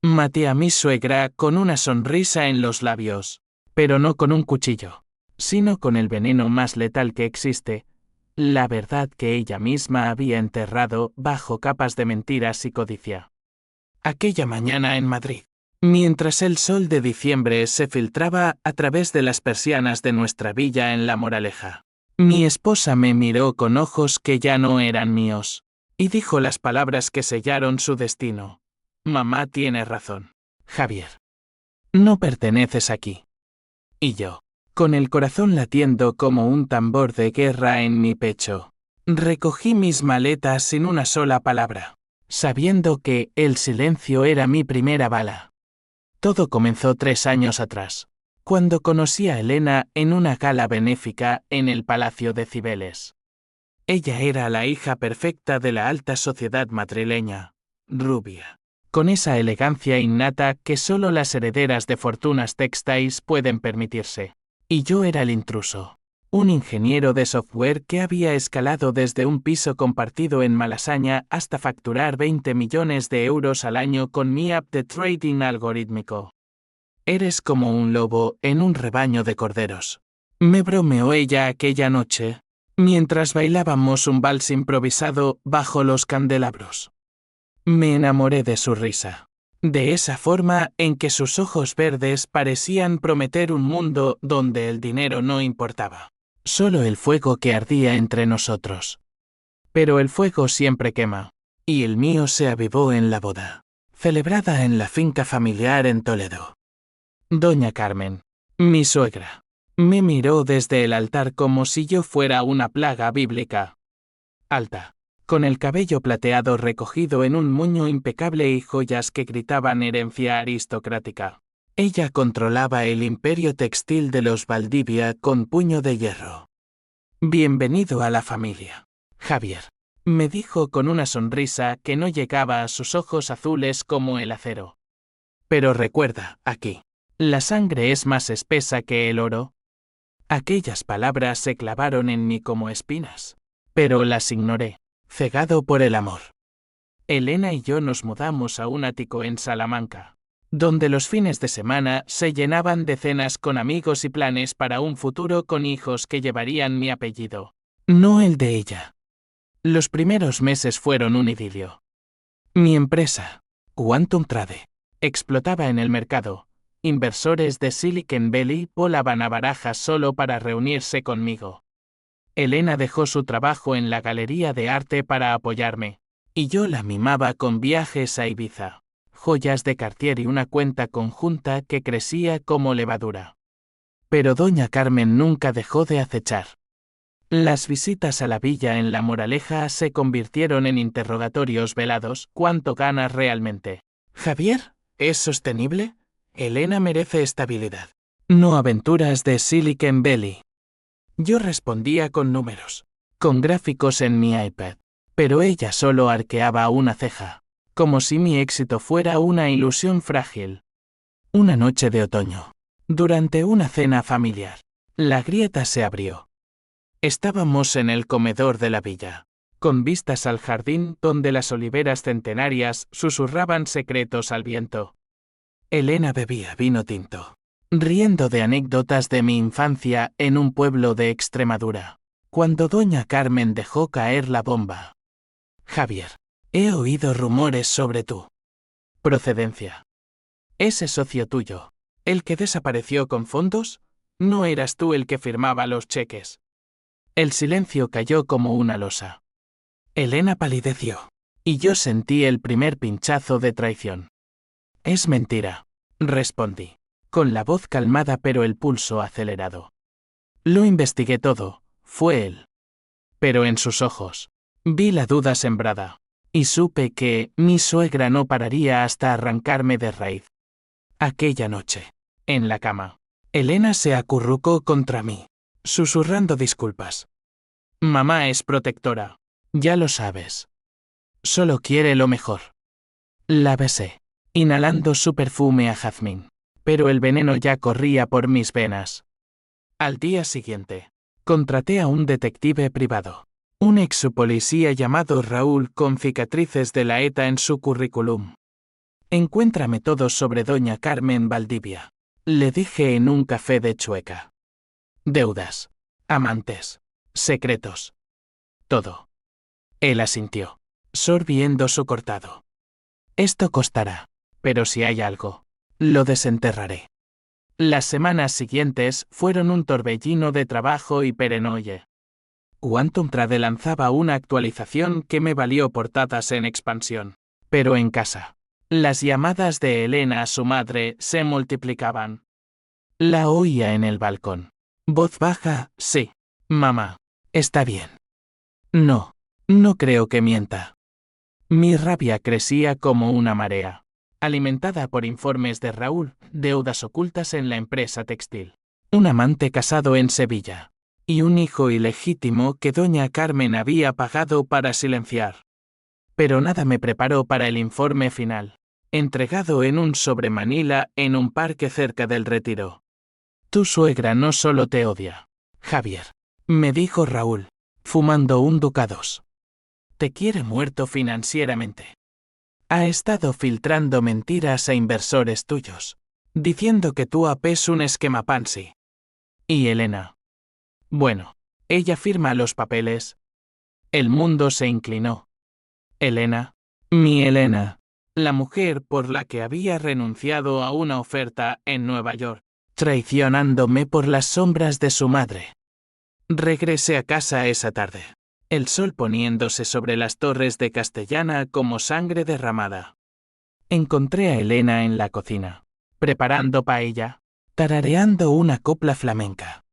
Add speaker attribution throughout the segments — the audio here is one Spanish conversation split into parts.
Speaker 1: Maté a mi suegra con una sonrisa en los labios, pero no con un cuchillo, sino con el veneno más letal que existe, la verdad que ella misma había enterrado bajo capas de mentiras y codicia. Aquella mañana en Madrid, mientras el sol de diciembre se filtraba a través de las persianas de nuestra villa en La Moraleja, mi esposa me miró con ojos que ya no eran míos, y dijo las palabras que sellaron su destino. Mamá tiene razón, Javier. No perteneces aquí. Y yo, con el corazón latiendo como un tambor de guerra en mi pecho, recogí mis maletas sin una sola palabra, sabiendo que el silencio era mi primera bala. Todo comenzó 3 años atrás, cuando conocí a Elena en una gala benéfica en el Palacio de Cibeles. Ella era la hija perfecta de la alta sociedad madrileña, rubia, con esa elegancia innata que solo las herederas de fortunas textiles pueden permitirse. Y yo era el intruso, un ingeniero de software que había escalado desde un piso compartido en Malasaña hasta facturar 20 millones de euros al año con mi app de trading algorítmico. Eres como un lobo en un rebaño de corderos. Me bromeó ella aquella noche, mientras bailábamos un vals improvisado bajo los candelabros. Me enamoré de su risa, de esa forma en que sus ojos verdes parecían prometer un mundo donde el dinero no importaba, solo el fuego que ardía entre nosotros. Pero el fuego siempre quema, y el mío se avivó en la boda, celebrada en la finca familiar en Toledo. Doña Carmen, mi suegra, me miró desde el altar como si yo fuera una plaga bíblica. Alta, con el cabello plateado recogido en un moño impecable y joyas que gritaban herencia aristocrática. Ella controlaba el imperio textil de los Valdivia con puño de hierro. Bienvenido a la familia, Javier, me dijo con una sonrisa que no llegaba a sus ojos azules como el acero. Pero recuerda, aquí, la sangre es más espesa que el oro. Aquellas palabras se clavaron en mí como espinas, pero las ignoré, cegado por el amor. Elena y yo nos mudamos a un ático en Salamanca, donde los fines de semana se llenaban de cenas con amigos y planes para un futuro con hijos que llevarían mi apellido, no el de ella. Los primeros meses fueron un idilio. Mi empresa, Quantum Trade, explotaba en el mercado. Inversores de Silicon Valley volaban a barajas solo para reunirse conmigo. Elena dejó su trabajo en la galería de arte para apoyarme, y yo la mimaba con viajes a Ibiza, joyas de Cartier y una cuenta conjunta que crecía como levadura. Pero doña Carmen nunca dejó de acechar. Las visitas a la villa en La Moraleja se convirtieron en interrogatorios velados. ¿Cuánto ganas realmente? Javier, ¿es sostenible? Elena merece estabilidad, no aventuras de Silicon Valley. Yo respondía con números, con gráficos en mi iPad, pero ella solo arqueaba una ceja, como si mi éxito fuera una ilusión frágil. Una noche de otoño, durante una cena familiar, la grieta se abrió. Estábamos en el comedor de la villa, con vistas al jardín donde las oliveras centenarias susurraban secretos al viento. Elena bebía vino tinto, riendo de anécdotas de mi infancia en un pueblo de Extremadura, cuando doña Carmen dejó caer la bomba. Javier, he oído rumores sobre tu procedencia. Ese socio tuyo, el que desapareció con fondos, ¿no eras tú el que firmaba los cheques? El silencio cayó como una losa. Elena palideció, y yo sentí el primer pinchazo de traición. Es mentira, respondí, con la voz calmada pero el pulso acelerado. Lo investigué todo, fue él. Pero en sus ojos, vi la duda sembrada, y supe que mi suegra no pararía hasta arrancarme de raíz. Aquella noche, en la cama, Elena se acurrucó contra mí, susurrando disculpas. Mamá es protectora, ya lo sabes. Solo quiere lo mejor. La besé, inhalando su perfume a jazmín, pero el veneno ya corría por mis venas. Al día siguiente, contraté a un detective privado, un ex policía llamado Raúl con cicatrices de la ETA en su currículum. Encuéntrame todo sobre doña Carmen Valdivia, le dije en un café de Chueca. Deudas, amantes, secretos. Todo. Él asintió, sorbiendo su cortado. Esto costará, pero si hay algo, lo desenterraré. Las semanas siguientes fueron un torbellino de trabajo y perenoye. Quantum Trade lanzaba una actualización que me valió portadas en expansión. Pero en casa, las llamadas de Elena a su madre se multiplicaban. La oía en el balcón. Voz baja, sí. Mamá. Está bien. No. No creo que mienta. Mi rabia crecía como una marea, alimentada por informes de Raúl, deudas ocultas en la empresa textil, un amante casado en Sevilla, y un hijo ilegítimo que doña Carmen había pagado para silenciar. Pero nada me preparó para el informe final, entregado en un sobre Manila en un parque cerca del Retiro. Tu suegra no solo te odia, Javier, me dijo Raúl, fumando un ducados. Te quiere muerto financieramente. Ha estado filtrando mentiras a inversores tuyos, diciendo que tu AP es un esquema Pansy. ¿Y Elena? Bueno, ella firma los papeles. El mundo se inclinó. Elena, mi Elena, la mujer por la que había renunciado a una oferta en Nueva York, traicionándome por las sombras de su madre. Regresé a casa esa tarde, el sol poniéndose sobre las torres de Castellana como sangre derramada. Encontré a Elena en la cocina, preparando paella, tarareando una copla flamenca.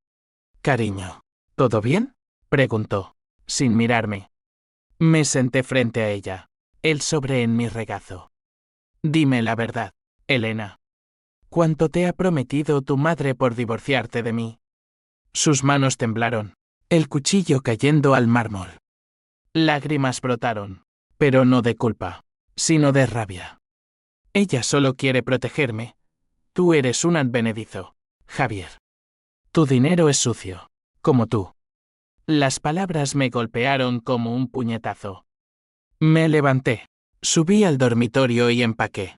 Speaker 1: Cariño, ¿todo bien?, preguntó, sin mirarme. Me senté frente a ella, el sobre en mi regazo. Dime la verdad, Elena. ¿Cuánto te ha prometido tu madre por divorciarte de mí? Sus manos temblaron, el cuchillo cayendo al mármol. Lágrimas brotaron, pero no de culpa, sino de rabia. Ella solo quiere protegerme. Tú eres un advenedizo, Javier. Tu dinero es sucio, como tú. Las palabras me golpearon como un puñetazo. Me levanté, subí al dormitorio y empaqué.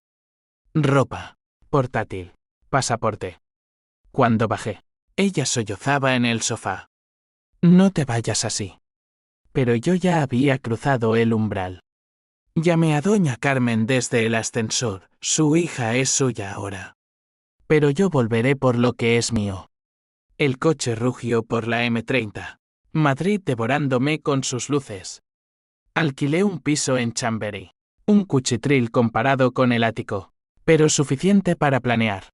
Speaker 1: Ropa, portátil, pasaporte. Cuando bajé, ella sollozaba en el sofá. No te vayas así. Pero yo ya había cruzado el umbral. Llamé a doña Carmen desde el ascensor, su hija es suya ahora. Pero yo volveré por lo que es mío. El coche rugió por la M30, Madrid devorándome con sus luces. Alquilé un piso en Chamberí, un cuchitril comparado con el ático, pero suficiente para planear.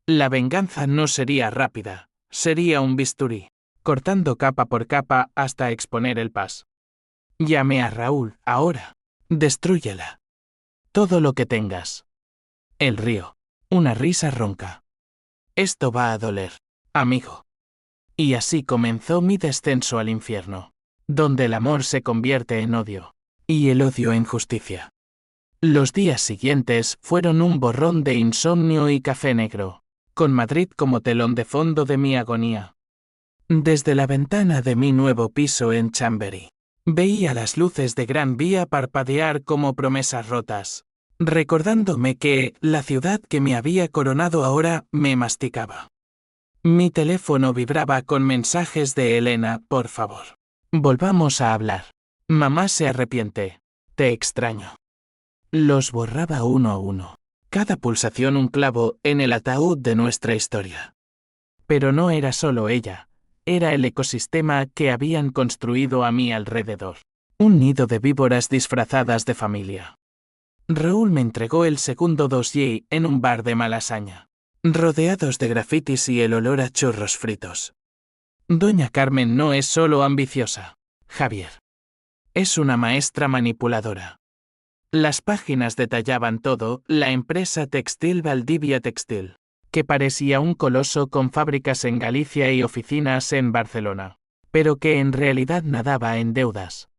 Speaker 1: La venganza no sería rápida, sería un bisturí, cortando capa por capa hasta exponer el pas. Llamé a Raúl, ahora. Destrúyela. Todo lo que tengas. El río. Una risa ronca. Esto va a doler, amigo. Y así comenzó mi descenso al infierno, donde el amor se convierte en odio, y el odio en justicia. Los días siguientes fueron un borrón de insomnio y café negro, con Madrid como telón de fondo de mi agonía. Desde la ventana de mi nuevo piso en Chamberí, veía las luces de Gran Vía parpadear como promesas rotas, recordándome que la ciudad que me había coronado ahora me masticaba. Mi teléfono vibraba con mensajes de Elena, por favor. Volvamos a hablar. Mamá se arrepiente. Te extraño. Los borraba uno a uno. Cada pulsación un clavo en el ataúd de nuestra historia. Pero no era solo ella. Era el ecosistema que habían construido a mi alrededor. Un nido de víboras disfrazadas de familia. Raúl me entregó el segundo dossier en un bar de Malasaña, rodeados de grafitis y el olor a churros fritos. Doña Carmen no es solo ambiciosa, Javier. Es una maestra manipuladora. Las páginas detallaban todo, la empresa textil Valdivia Textil, que parecía un coloso con fábricas en Galicia y oficinas en Barcelona, pero que en realidad nadaba en deudas.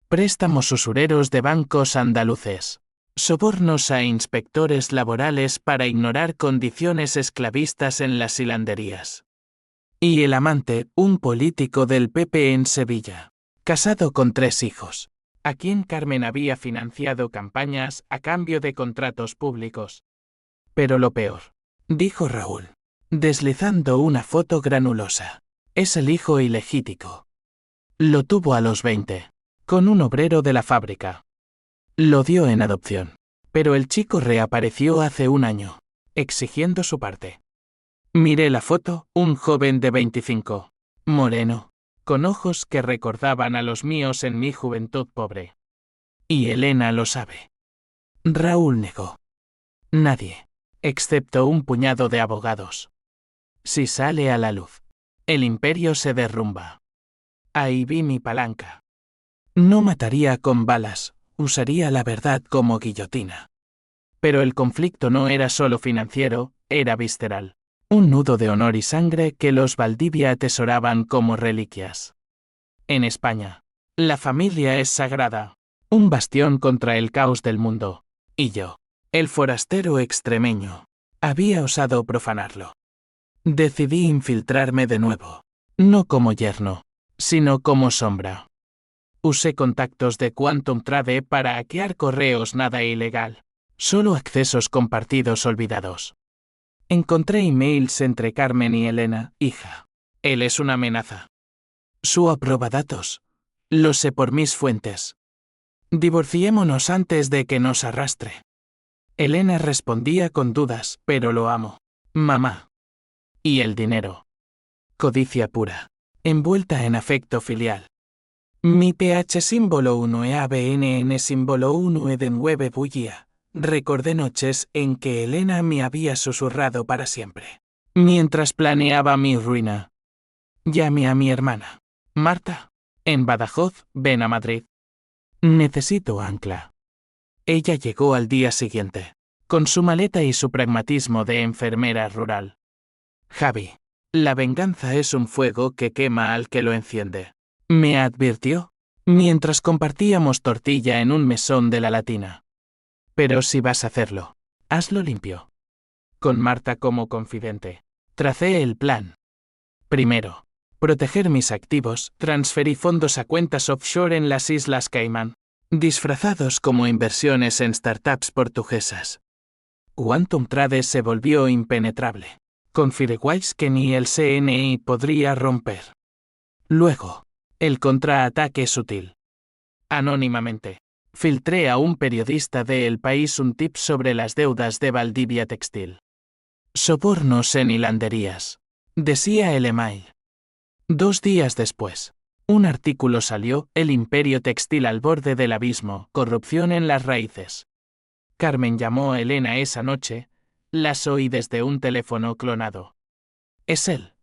Speaker 1: Préstamos usureros de bancos andaluces. Sobornos a inspectores laborales para ignorar condiciones esclavistas en las hilanderías. Y el amante, un político del PP en Sevilla, casado con 3 hijos, a quien Carmen había financiado campañas a cambio de contratos públicos. Pero lo peor, dijo Raúl, deslizando una foto granulosa, es el hijo ilegítimo. Lo tuvo a los 20, con un obrero de la fábrica. Lo dio en adopción, pero el chico reapareció hace un año, exigiendo su parte. Miré la foto, un joven de 25, moreno, con ojos que recordaban a los míos en mi juventud pobre. Y Elena lo sabe. Raúl negó. Nadie, excepto un puñado de abogados. Si sale a la luz, el imperio se derrumba. Ahí vi mi palanca. No mataría con balas, usaría la verdad como guillotina. Pero el conflicto no era solo financiero, era visceral. Un nudo de honor y sangre que los Valdivia atesoraban como reliquias. En España, la familia es sagrada, un bastión contra el caos del mundo, y yo, el forastero extremeño, había osado profanarlo. Decidí infiltrarme de nuevo, no como yerno, sino como sombra. Usé contactos de Quantum Trade para hackear correos, nada ilegal, solo accesos compartidos olvidados. Encontré emails entre Carmen y Elena, hija. Él es una amenaza. Su aprobadatos. Lo sé por mis fuentes. Divorciémonos antes de que nos arrastre. Elena respondía con dudas, pero lo amo. Mamá. Y el dinero. Codicia pura. Envuelta en afecto filial. Mi PH símbolo 1 e ABNN símbolo 1 e de 9 bullía. Recordé noches en que Elena me había susurrado para siempre. Mientras planeaba mi ruina. Llamé a mi hermana. Marta. En Badajoz, ven a Madrid. Necesito ancla. Ella llegó al día siguiente, con su maleta y su pragmatismo de enfermera rural. Javi. La venganza es un fuego que quema al que lo enciende. Me advirtió, mientras compartíamos tortilla en un mesón de la Latina. Pero si vas a hacerlo, hazlo limpio. Con Marta como confidente, tracé el plan. Primero, proteger mis activos, transferí fondos a cuentas offshore en las Islas Caimán, disfrazados como inversiones en startups portuguesas. Quantum Trade se volvió impenetrable, con firewalls que ni el CNI podría romper. Luego, el contraataque sutil. Anónimamente, filtré a un periodista de El País un tip sobre las deudas de Valdivia Textil. Sobornos en hilanderías, decía el email. 2 días después, un artículo salió, El imperio textil al borde del abismo, corrupción en las raíces. Carmen llamó a Elena esa noche, las oí desde un teléfono clonado. Es él.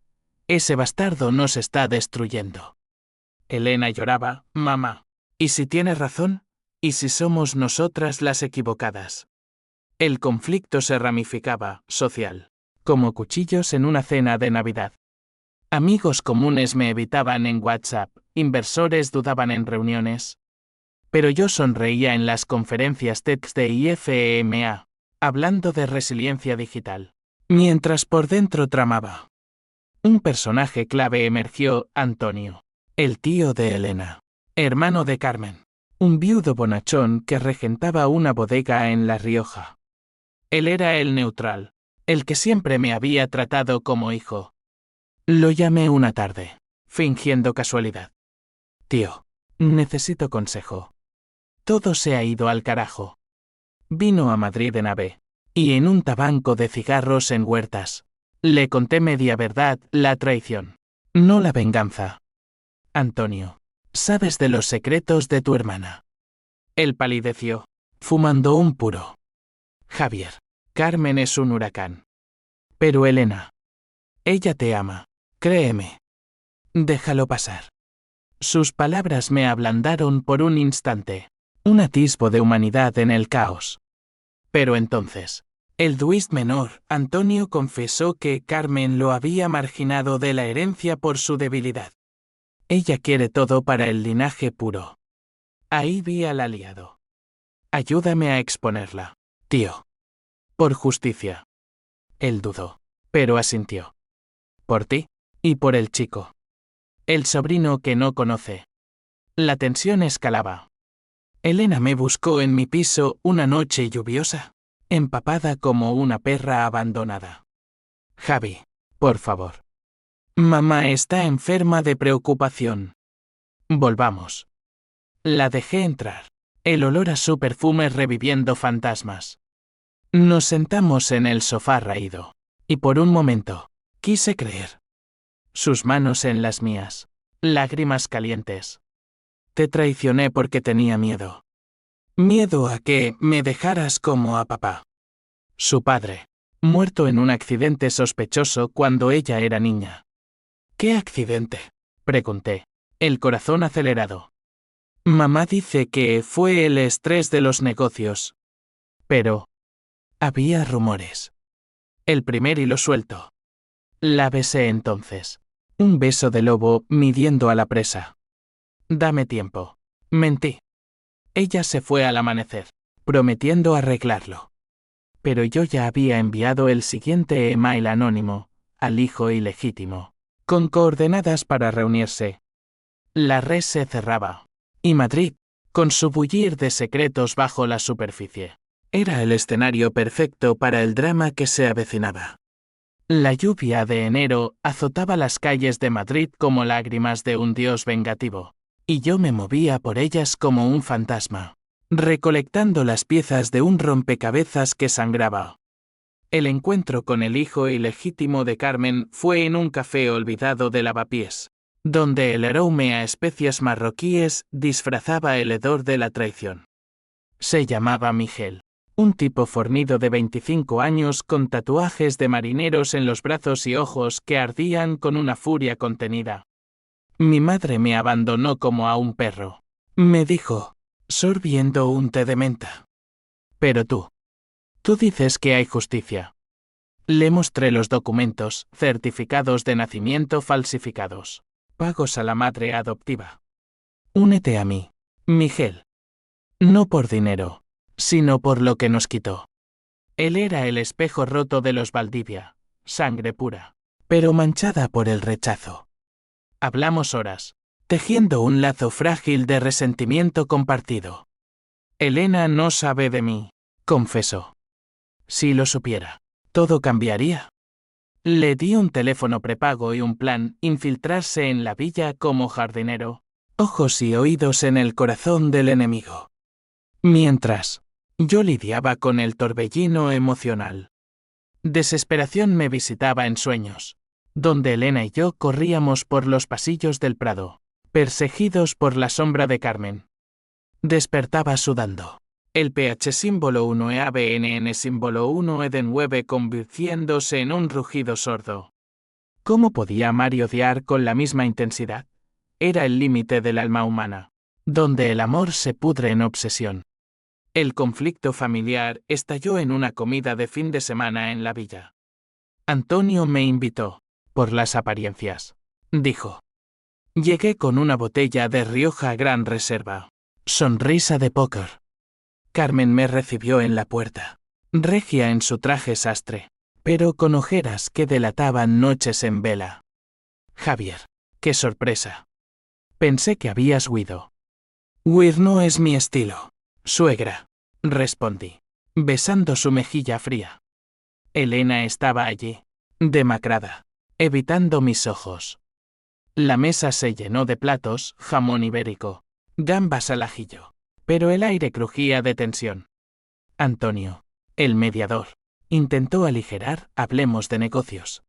Speaker 1: Ese bastardo nos está destruyendo. Elena lloraba, mamá. ¿Y si tienes razón? ¿Y si somos nosotras las equivocadas? El conflicto se ramificaba, social, como cuchillos en una cena de Navidad. Amigos comunes me evitaban en WhatsApp, inversores dudaban en reuniones. Pero yo sonreía en las conferencias TED de IFEMA, hablando de resiliencia digital, mientras por dentro tramaba. Un personaje clave emergió, Antonio, el tío de Elena, hermano de Carmen, un viudo bonachón que regentaba una bodega en La Rioja. Él era el neutral, el que siempre me había tratado como hijo. Lo llamé una tarde, fingiendo casualidad. Tío, necesito consejo. Todo se ha ido al carajo. Vino a Madrid en AVE, y en un tabanco de cigarros en Huertas. Le conté media verdad, la traición, no la venganza. Antonio, ¿sabes de los secretos de tu hermana? Él palideció, fumando un puro. Javier, Carmen es un huracán. Pero Elena, ella te ama, créeme. Déjalo pasar. Sus palabras me ablandaron por un instante, un atisbo de humanidad en el caos. Pero entonces, el Duist menor, Antonio confesó que Carmen lo había marginado de la herencia por su debilidad. Ella quiere todo para el linaje puro. Ahí vi al aliado. Ayúdame a exponerla, tío. Por justicia. Él dudó, pero asintió. Por ti, y por el chico. El sobrino que no conoce. La tensión escalaba. Elena me buscó en mi piso una noche lluviosa, empapada como una perra abandonada. Javi, por favor. Mamá está enferma de preocupación. Volvamos. La dejé entrar. El olor a su perfume reviviendo fantasmas. Nos sentamos en el sofá raído. Y por un momento, quise creer. Sus manos en las mías. Lágrimas calientes. Te traicioné porque tenía miedo. Miedo a que me dejaras como a papá. Su padre. Muerto en un accidente sospechoso cuando ella era niña. ¿Qué accidente? Pregunté. El corazón acelerado. Mamá dice que fue el estrés de los negocios. Pero había rumores. El primer hilo suelto. La besé entonces. Un beso de lobo midiendo a la presa. Dame tiempo. Mentí. Ella se fue al amanecer, prometiendo arreglarlo. Pero yo ya había enviado el siguiente email anónimo, al hijo ilegítimo, con coordenadas para reunirse. La red se cerraba. Y Madrid, con su bullir de secretos bajo la superficie, era el escenario perfecto para el drama que se avecinaba. La lluvia de enero azotaba las calles de Madrid como lágrimas de un dios vengativo, y yo me movía por ellas como un fantasma, recolectando las piezas de un rompecabezas que sangraba. El encuentro con el hijo ilegítimo de Carmen fue en un café olvidado de Lavapiés, donde el aroma a especias marroquíes disfrazaba el hedor de la traición. Se llamaba Miguel, un tipo fornido de 25 años con tatuajes de marineros en los brazos y ojos que ardían con una furia contenida. Mi madre me abandonó como a un perro. Me dijo, sorbiendo un té de menta. Pero tú dices que hay justicia. Le mostré los documentos, certificados de nacimiento falsificados, pagos a la madre adoptiva. Únete a mí, Miguel. No por dinero, sino por lo que nos quitó. Él era el espejo roto de los Valdivia, sangre pura, pero manchada por el rechazo. Hablamos horas, tejiendo un lazo frágil de resentimiento compartido. Elena no sabe de mí, confesó. Si lo supiera, todo cambiaría. Le di un teléfono prepago y un plan, infiltrarse en la villa como jardinero, ojos y oídos en el corazón del enemigo. Mientras, yo lidiaba con el torbellino emocional. Desesperación me visitaba en sueños, donde Elena y yo corríamos por los pasillos del Prado, perseguidos por la sombra de Carmen. Despertaba sudando. El pH símbolo 1 e ABNN símbolo 1 e de 9 convirtiéndose en un rugido sordo. ¿Cómo podía amar y odiar con la misma intensidad? Era el límite del alma humana, donde el amor se pudre en obsesión. El conflicto familiar estalló en una comida de fin de semana en la villa. Antonio me invitó, por las apariencias, dijo. Llegué con una botella de Rioja Gran Reserva. Sonrisa de póker. Carmen me recibió en la puerta, regia en su traje sastre, pero con ojeras que delataban noches en vela. Javier, qué sorpresa. Pensé que habías huido. Huir no es mi estilo, suegra, respondí, besando su mejilla fría. Elena estaba allí, demacrada, evitando mis ojos. La mesa se llenó de platos, jamón ibérico, gambas al ajillo, pero el aire crujía de tensión. Antonio, el mediador, intentó aligerar, hablemos de negocios.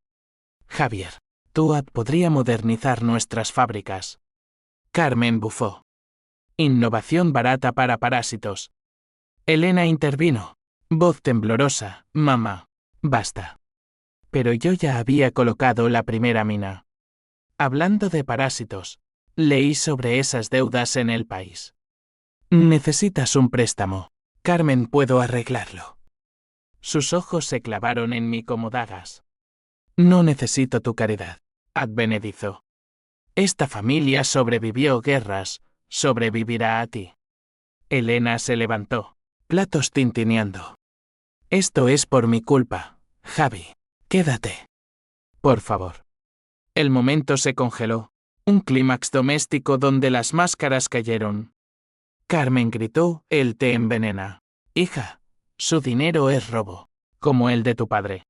Speaker 1: Javier, TUAD podría modernizar nuestras fábricas. Carmen bufó. Innovación barata para parásitos. Elena intervino. Voz temblorosa, mamá, basta. Pero yo ya había colocado la primera mina. Hablando de parásitos, leí sobre esas deudas en El País. Necesitas un préstamo. Carmen, puedo arreglarlo. Sus ojos se clavaron en mí como dagas. No necesito tu caridad, advenedizó. Esta familia sobrevivió guerras, sobrevivirá a ti. Elena se levantó, platos tintineando. Esto es por mi culpa, Javi. Quédate. Por favor. El momento se congeló, un clímax doméstico donde las máscaras cayeron. Carmen gritó, él te envenena. Hija, su dinero es robo, como el de tu padre.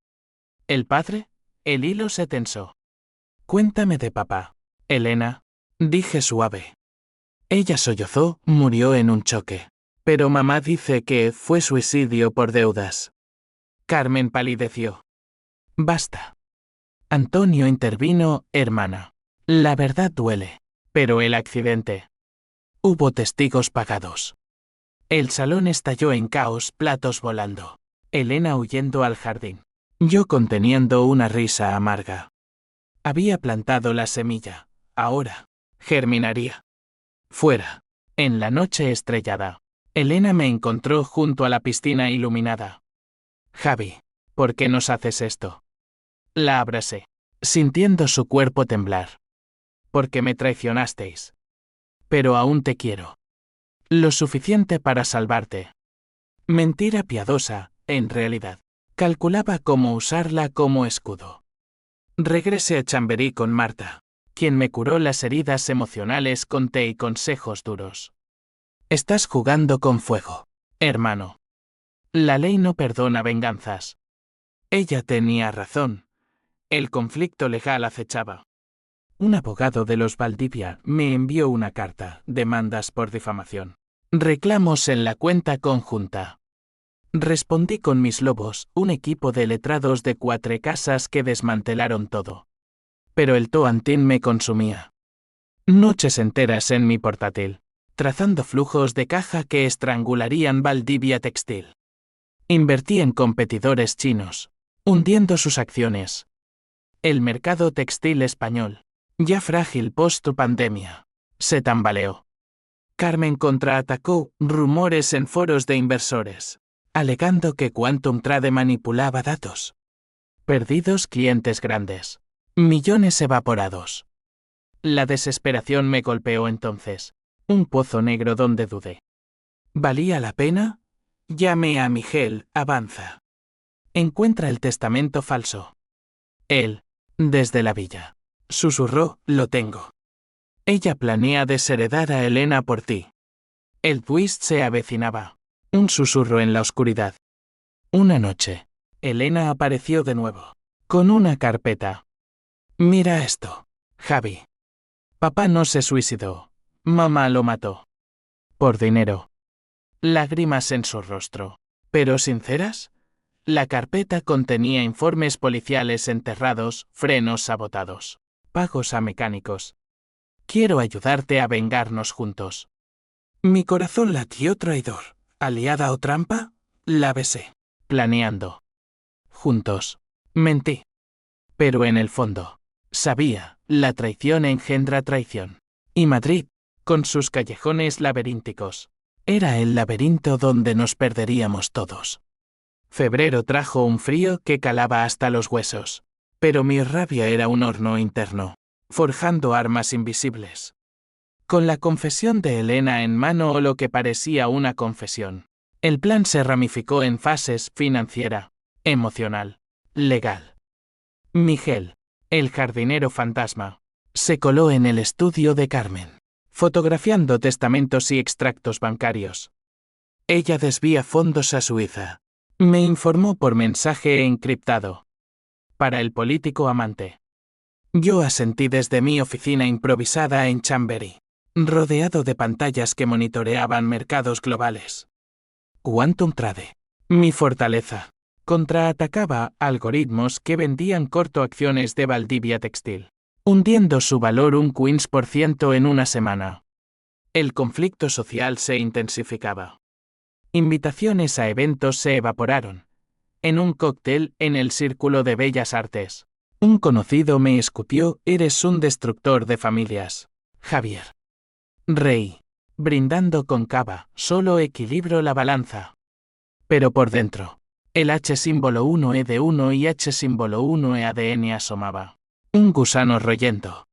Speaker 1: ¿El padre? El hilo se tensó. Cuéntame de papá. Elena, dije suave. Ella sollozó, murió en un choque. Pero mamá dice que fue suicidio por deudas. Carmen palideció. Basta. Antonio intervino, hermana. La verdad duele. Pero el accidente. Hubo testigos pagados. El salón estalló en caos, platos volando. Elena huyendo al jardín. Yo conteniendo una risa amarga. Había plantado la semilla. Ahora. Germinaría. Fuera. En la noche estrellada. Elena me encontró junto a la piscina iluminada. Javi, ¿por qué nos haces esto? La abracé, sintiendo su cuerpo temblar. Porque me traicionasteis. Pero aún te quiero. Lo suficiente para salvarte. Mentira piadosa, en realidad. Calculaba cómo usarla como escudo. Regresé a Chamberí con Marta, quien me curó las heridas emocionales con té y consejos duros. Estás jugando con fuego, hermano. La ley no perdona venganzas. Ella tenía razón. El conflicto legal acechaba. Un abogado de los Valdivia me envió una carta, demandas por difamación. Reclamos en la cuenta conjunta. Respondí con mis lobos, un equipo de letrados de 4 casas que desmantelaron todo. Pero el toantín me consumía. Noches enteras en mi portátil, trazando flujos de caja que estrangularían Valdivia Textil. Invertí en competidores chinos, hundiendo sus acciones. El mercado textil español, ya frágil post-pandemia, se tambaleó. Carmen contraatacó rumores en foros de inversores, alegando que Quantum Trade manipulaba datos. Perdidos clientes grandes, millones evaporados. La desesperación me golpeó entonces, un pozo negro donde dudé. ¿Valía la pena? Llamé a Miguel, avanza. Encuentra el testamento falso. Él, desde la villa, susurró, lo tengo. Ella planea desheredar a Elena por ti. El twist se avecinaba. Un susurro en la oscuridad. Una noche, Elena apareció de nuevo, con una carpeta. Mira esto, Javi. Papá no se suicidó. Mamá lo mató. Por dinero. Lágrimas en su rostro. ¿Pero sinceras? La carpeta contenía informes policiales enterrados, frenos sabotados, pagos a mecánicos. Quiero ayudarte a vengarnos juntos. Mi corazón latió traidor. ¿Aliada o trampa? La besé. Planeando. Juntos. Mentí. Pero en el fondo, sabía, la traición engendra traición. Y Madrid, con sus callejones laberínticos, era el laberinto donde nos perderíamos todos. Febrero trajo un frío que calaba hasta los huesos. Pero mi rabia era un horno interno, forjando armas invisibles. Con la confesión de Elena en mano o lo que parecía una confesión, el plan se ramificó en fases: financiera, emocional, legal. Miguel, el jardinero fantasma, se coló en el estudio de Carmen, fotografiando testamentos y extractos bancarios. Ella desvía fondos a Suiza. Me informó por mensaje encriptado. Para el político amante. Yo asentí desde mi oficina improvisada en Chamberí, rodeado de pantallas que monitoreaban mercados globales. Quantum Trade, mi fortaleza, contraatacaba algoritmos que vendían cortoacciones de Valdivia Textil, hundiendo su valor un 15% en una semana. El conflicto social se intensificaba. Invitaciones a eventos se evaporaron. En un cóctel en el Círculo de Bellas Artes, un conocido me escupió: eres un destructor de familias, Javier. Reí, brindando con cava, solo equilibro la balanza. Pero por dentro, el H símbolo 1E de 1 y H símbolo 1E ADN asomaba. Un gusano royendo.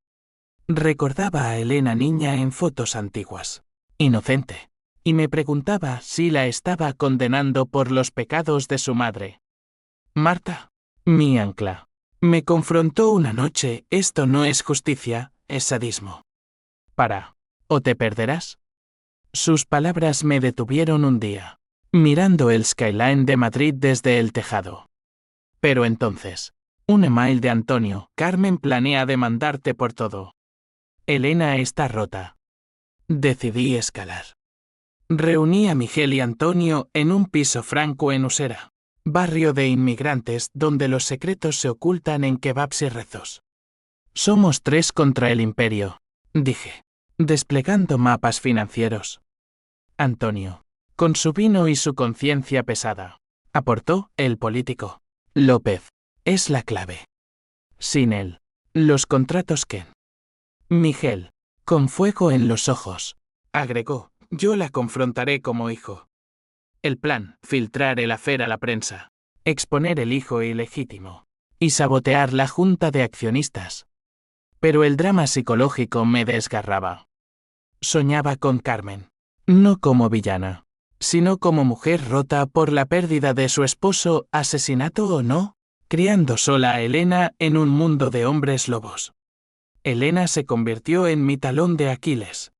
Speaker 1: Recordaba a Elena niña en fotos antiguas, inocente, y me preguntaba si la estaba condenando por los pecados de su madre. Marta, mi ancla, me confrontó una noche: esto no es justicia, es sadismo. Para, o te perderás. Sus palabras me detuvieron un día, mirando el skyline de Madrid desde el tejado. Pero entonces, un email de Antonio: Carmen planea demandarte por todo. Elena está rota. Decidí escalar. Reuní a Miguel y Antonio en un piso franco en Usera, barrio de inmigrantes donde los secretos se ocultan en kebabs y rezos. Somos 3 contra el imperio, dije, desplegando mapas financieros. Antonio, con su vino y su conciencia pesada, aportó: el político. López, es la clave. Sin él, los contratos ¿qué? Miguel, con fuego en los ojos, agregó: yo la confrontaré como hijo. El plan: filtrar el affair a la prensa, exponer el hijo ilegítimo y sabotear la junta de accionistas. Pero el drama psicológico me desgarraba. Soñaba con Carmen, no como villana, sino como mujer rota por la pérdida de su esposo, asesinato o no, criando sola a Elena en un mundo de hombres lobos. Elena se convirtió en mi talón de Aquiles.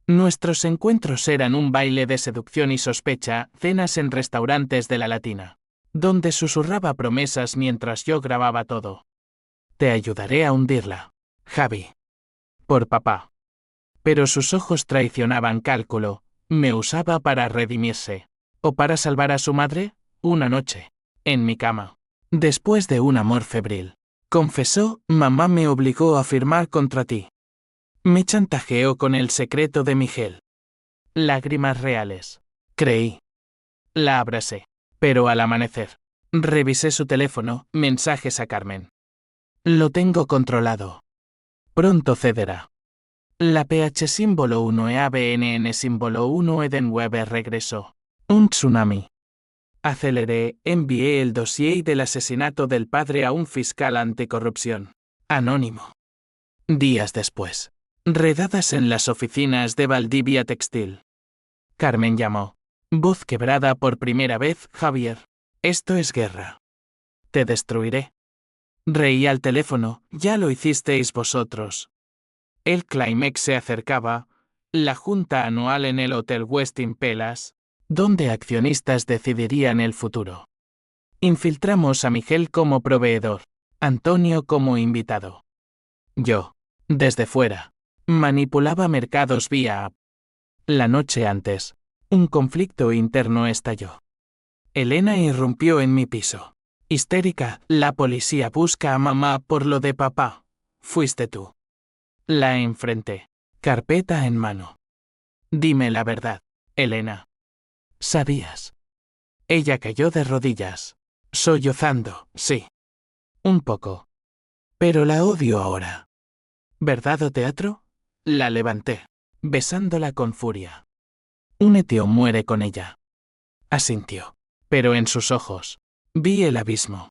Speaker 1: Nuestros encuentros eran un baile de seducción y sospecha, cenas en restaurantes de la Latina, donde susurraba promesas mientras yo grababa todo. Te ayudaré a hundirla, Javi. Por papá. Pero sus ojos traicionaban cálculo. ¿Me usaba para redimirse? ¿O para salvar a su madre? Una noche, en mi cama, después de un amor febril, confesó: mamá me obligó a firmar contra ti. Me chantajeó con el secreto de Miguel. Lágrimas reales. Creí. La abracé. Pero al amanecer, revisé su teléfono: mensajes a Carmen. Lo tengo controlado. Pronto cederá. La PH símbolo 1 e ABNN símbolo 1 Edenweber regresó. Un tsunami. Aceleré, envié el dossier del asesinato del padre a un fiscal anticorrupción anónimo. Días después, redadas en las oficinas de Valdivia Textil. Carmen llamó. Voz quebrada por primera vez: Javier, esto es guerra. Te destruiré. Reí al teléfono: ya lo hicisteis vosotros. El clímax se acercaba, la junta anual en el Hotel Westin Palace, donde accionistas decidirían el futuro. Infiltramos a Miguel como proveedor, Antonio como invitado. Yo, desde fuera, manipulaba mercados vía app. La noche antes, un conflicto interno estalló. Elena irrumpió en mi piso. Histérica: la policía busca a mamá por lo de papá. Fuiste tú. La enfrenté, carpeta en mano. Dime la verdad, Elena. ¿Sabías? Ella cayó de rodillas, sollozando: sí. Un poco. Pero la odio ahora. ¿Verdad o teatro? La levanté, besándola con furia. Únete o muere con ella. Asintió. Pero en sus ojos, vi el abismo.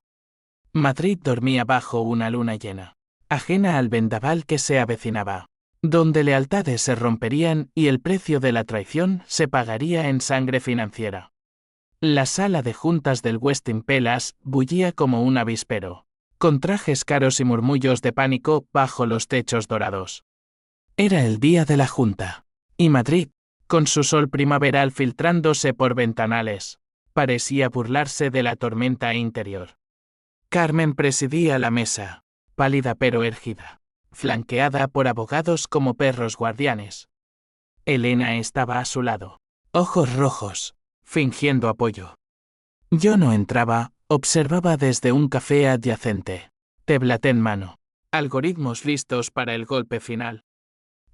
Speaker 1: Madrid dormía bajo una luna llena, ajena al vendaval que se avecinaba, donde lealtades se romperían y el precio de la traición se pagaría en sangre financiera. La sala de juntas del Westin Palace bullía como un avispero, con trajes caros y murmullos de pánico bajo los techos dorados. Era el día de la junta, y Madrid, con su sol primaveral filtrándose por ventanales, parecía burlarse de la tormenta interior. Carmen presidía la mesa, pálida pero erguida, flanqueada por abogados como perros guardianes. Elena estaba a su lado, ojos rojos, fingiendo apoyo. Yo no entraba, observaba desde un café adyacente, tablet en mano, algoritmos listos para el golpe final.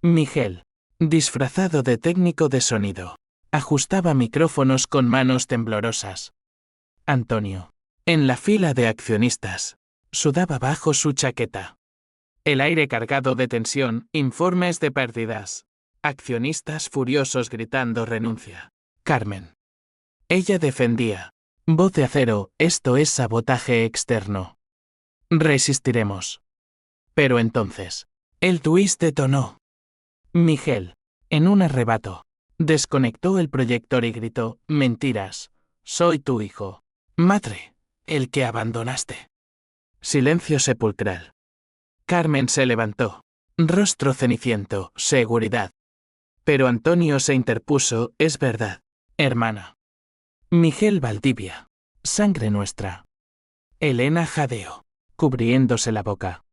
Speaker 1: Miguel, disfrazado de técnico de sonido, ajustaba micrófonos con manos temblorosas. Antonio, en la fila de accionistas, sudaba bajo su chaqueta. El aire cargado de tensión, informes de pérdidas. Accionistas furiosos gritando renuncia. Carmen. Ella defendía. Voz de acero: esto es sabotaje externo. Resistiremos. Pero entonces, el twist detonó. Miguel, en un arrebato, desconectó el proyector y gritó: mentiras, soy tu hijo. Madre, el que abandonaste. Silencio sepulcral. Carmen se levantó. Rostro ceniciento: seguridad. Pero Antonio se interpuso, es verdad, hermana. Miguel Valdivia. Sangre nuestra. Elena jadeó, cubriéndose la boca.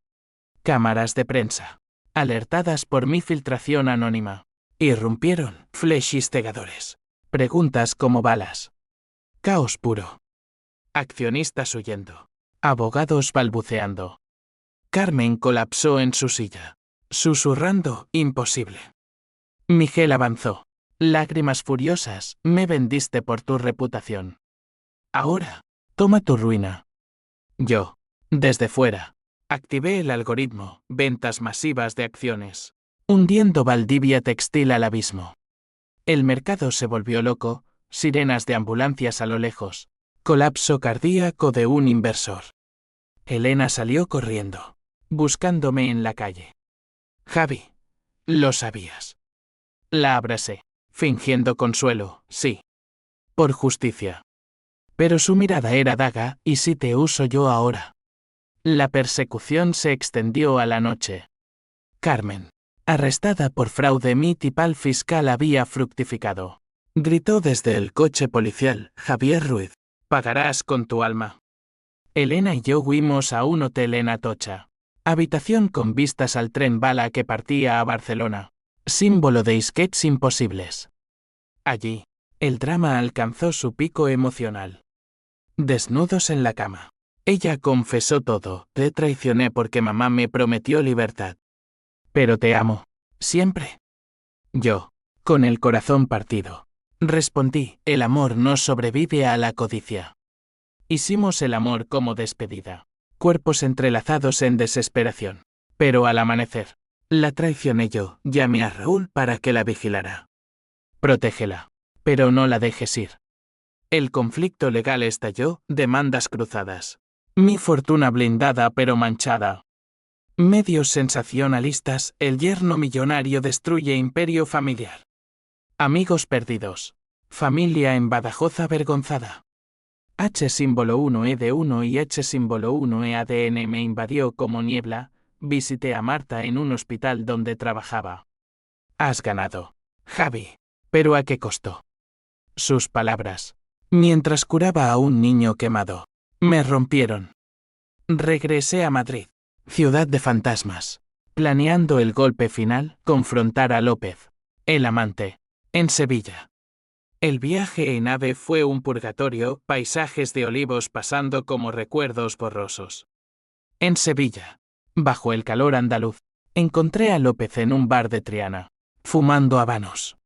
Speaker 1: Cámaras de prensa, alertadas por mi filtración anónima, irrumpieron, flashes cegadores, preguntas como balas. Caos puro. Accionistas huyendo, abogados balbuceando. Carmen colapsó en su silla, susurrando, imposible. Miguel avanzó. Lágrimas furiosas, me vendiste por tu reputación. Ahora, toma tu ruina. Yo, desde fuera, activé el algoritmo, ventas masivas de acciones, hundiendo Valdivia Textil al abismo. El mercado se volvió loco, sirenas de ambulancias a lo lejos, colapso cardíaco de un inversor. Elena salió corriendo, buscándome en la calle. Javi, lo sabías. La abracé, fingiendo consuelo, sí. Por justicia. Pero su mirada era daga, ¿y si te uso yo ahora? La persecución se extendió a la noche. Carmen, arrestada por fraude, mi tipal fiscal había fructificado. Gritó desde el coche policial, Javier Ruiz, pagarás con tu alma. Elena y yo huimos a un hotel en Atocha. Habitación con vistas al tren bala que partía a Barcelona. Símbolo de sketches imposibles. Allí, el drama alcanzó su pico emocional. Desnudos en la cama. Ella confesó todo, te traicioné porque mamá me prometió libertad. Pero te amo. Siempre. Yo, con el corazón partido, respondí, el amor no sobrevive a la codicia. Hicimos el amor como despedida. Cuerpos entrelazados en desesperación. Pero al amanecer, la traicioné yo, llamé a Raúl para que la vigilara. Protégela. Pero no la dejes ir. El conflicto legal estalló, demandas cruzadas. Mi fortuna blindada pero manchada. Medios sensacionalistas, el yerno millonario destruye imperio familiar. Amigos perdidos. Familia en Badajoz avergonzada. H símbolo 1E1 y H símbolo 1E me invadió como niebla, visité a Marta en un hospital donde trabajaba. Has ganado, Javi. ¿Pero a qué costo? Sus palabras. Mientras curaba a un niño quemado. Me rompieron. Regresé a Madrid, ciudad de fantasmas, planeando el golpe final, confrontar a López, el amante, en Sevilla. El viaje en AVE fue un purgatorio, paisajes de olivos pasando como recuerdos borrosos. En Sevilla, bajo el calor andaluz, encontré a López en un bar de Triana, fumando habanos.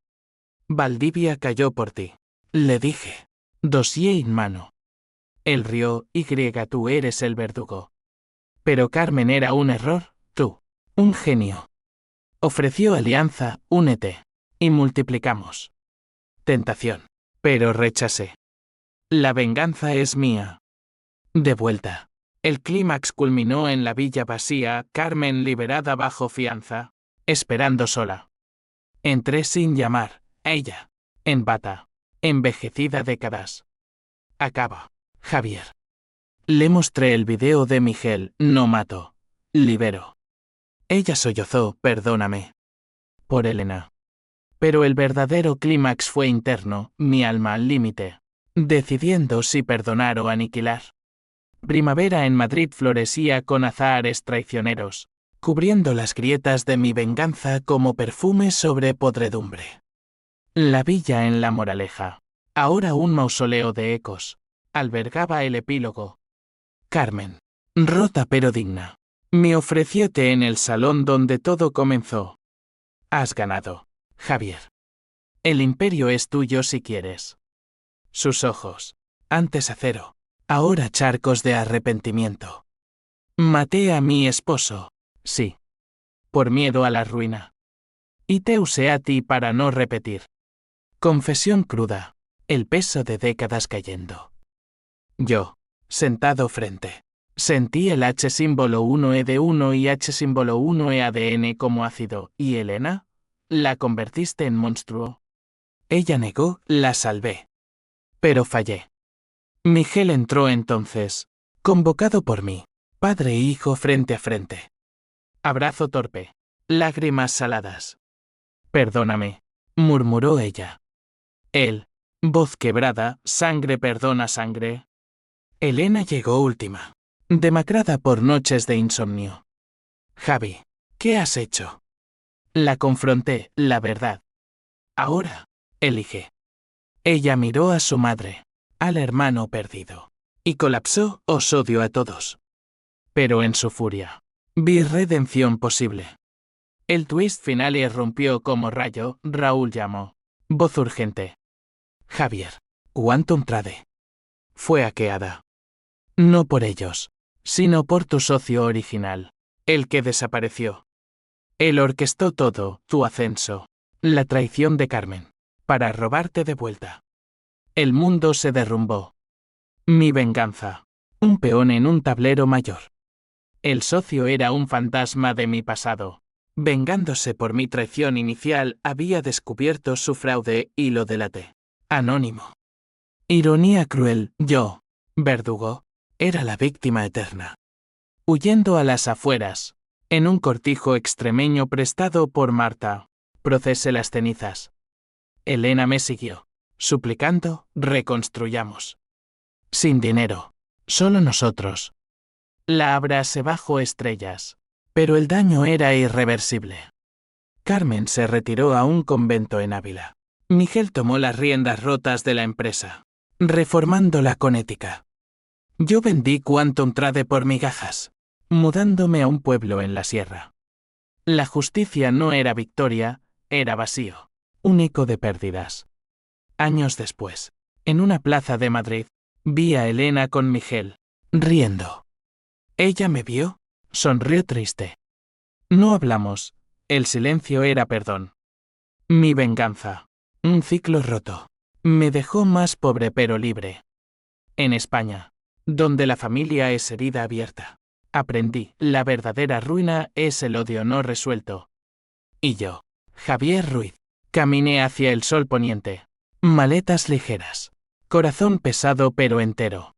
Speaker 1: Valdivia cayó por ti, le dije, dossier en mano. Él rió, tú eres el verdugo. Pero Carmen era un error, tú, un genio. Ofreció alianza, únete, y multiplicamos. Tentación. Pero rechacé. La venganza es mía. De vuelta. El clímax culminó en la villa vacía, Carmen liberada bajo fianza, esperando sola. Entré sin llamar, ella, en bata, envejecida décadas. Acaba, Javier. Le mostré el video de Miguel, no mato, libero. Ella sollozó, perdóname. Por Elena. Pero el verdadero clímax fue interno, mi alma al límite, decidiendo si perdonar o aniquilar. Primavera en Madrid florecía con azahares traicioneros, cubriendo las grietas de mi venganza como perfume sobre podredumbre. La villa en La Moraleja, ahora un mausoleo de ecos, albergaba el epílogo. Carmen, rota pero digna, me ofreció té en el salón donde todo comenzó. Has ganado, Javier. El imperio es tuyo si quieres. Sus ojos, antes acero, ahora charcos de arrepentimiento. Maté a mi esposo, sí. Por miedo a la ruina. Y te usé a ti para no repetir. Confesión cruda, el peso de décadas cayendo. Yo, sentado frente, sentí el H símbolo 1E1 y H símbolo 1E como ácido, ¿y Elena? La convertiste en monstruo. Ella negó, la salvé. Pero fallé. Miguel entró entonces, convocado por mí, padre e hijo frente a frente. Abrazo torpe, lágrimas saladas. Perdóname, murmuró ella. Él, voz quebrada, sangre perdona sangre. Elena llegó última, demacrada por noches de insomnio. Javi, ¿qué has hecho? La confronté, la verdad. Ahora, elige. Ella miró a su madre, al hermano perdido, y colapsó, os odio a todos. Pero en su furia, vi redención posible. El twist final irrumpió como rayo, Raúl llamó. Voz urgente. Javier, Quantum Trade. Fue hackeada. No por ellos, sino por tu socio original, el que desapareció. Él orquestó todo, tu ascenso, la traición de Carmen, para robarte de vuelta. El mundo se derrumbó. Mi venganza. Un peón en un tablero mayor. El socio era un fantasma de mi pasado. Vengándose por mi traición inicial, había descubierto su fraude y lo delaté. Anónimo. Ironía cruel, yo, verdugo, era la víctima eterna. Huyendo a las afueras, en un cortijo extremeño prestado por Marta, procesé las cenizas. Elena me siguió, suplicando, reconstruyamos. Sin dinero, solo nosotros. La abrase bajo estrellas, pero el daño era irreversible. Carmen se retiró a un convento en Ávila. Miguel tomó las riendas rotas de la empresa, reformándola con ética. Yo vendí Quantum Trade por migajas, mudándome a un pueblo en la sierra. La justicia no era victoria, era vacío, único de pérdidas. Años después, en una plaza de Madrid, vi a Elena con Miguel, riendo. Ella me vio, sonrió triste. No hablamos, el silencio era perdón. Mi venganza, un ciclo roto, me dejó más pobre pero libre. En España, donde la familia es herida abierta, aprendí, la verdadera ruina es el odio no resuelto. Y yo, Javier Ruiz, caminé hacia el sol poniente. Maletas ligeras, corazón pesado pero entero.